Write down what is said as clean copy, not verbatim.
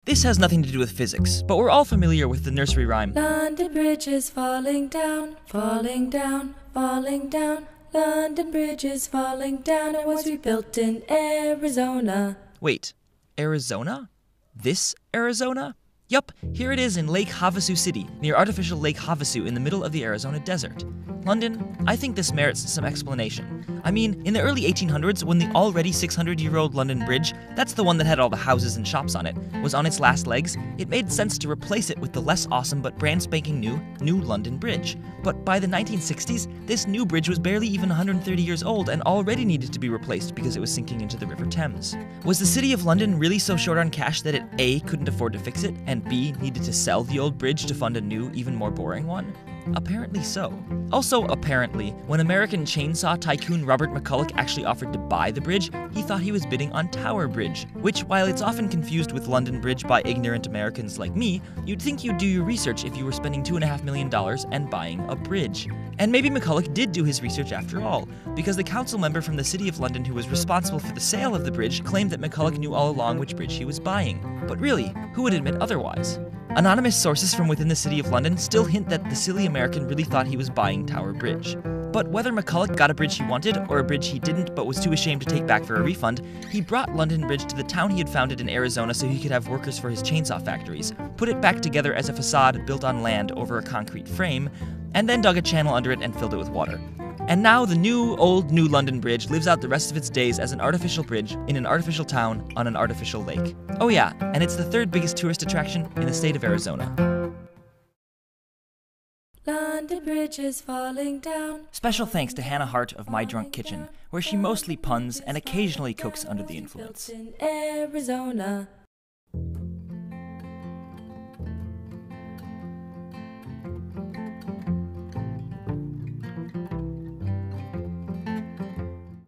This has nothing to do with physics, but we're all familiar with the nursery rhyme. London Bridge is falling down, falling down, falling down. London Bridge is falling down. It was rebuilt in Arizona. Wait, Arizona? This Arizona? Yup, here it is in Lake Havasu City, near artificial Lake Havasu in the middle of the Arizona desert. London, I think this merits some explanation. I mean, in the early 1800s, when the already 600-year-old London Bridge, that's the one that had all the houses and shops on it, was on its last legs, it made sense to replace it with the less awesome but brand spanking new London Bridge. But by the 1960s, this new bridge was barely even 130 years old and already needed to be replaced because it was sinking into the River Thames. Was the City of London really so short on cash that it A, couldn't afford to fix it, and B, needed to sell the old bridge to fund a new, even more boring one? Apparently so. Also, apparently, when American chainsaw tycoon Robert McCulloch actually offered to buy the bridge, he thought he was bidding on Tower Bridge, which, while it's often confused with London Bridge by ignorant Americans like me, you'd think you'd do your research if you were spending $2.5 million and buying a bridge. And maybe McCulloch did do his research after all, because the council member from the City of London who was responsible for the sale of the bridge claimed that McCulloch knew all along which bridge he was buying. But really, who would admit otherwise? Anonymous sources from within the City of London still hint that the silly American really thought he was buying Tower Bridge. But whether McCulloch got a bridge he wanted, or a bridge he didn't but was too ashamed to take back for a refund, he brought London Bridge to the town he had founded in Arizona so he could have workers for his chainsaw factories, put it back together as a facade built on land over a concrete frame, and then dug a channel under it and filled it with water. And now the new London Bridge lives out the rest of its days as an artificial bridge in an artificial town on an artificial lake. Oh yeah, and it's the third biggest tourist attraction in the state of Arizona. London Bridge is falling down. Special thanks to Hannah Hart of My Drunk Kitchen, where she mostly puns and occasionally cooks under the influence. Built in Arizona.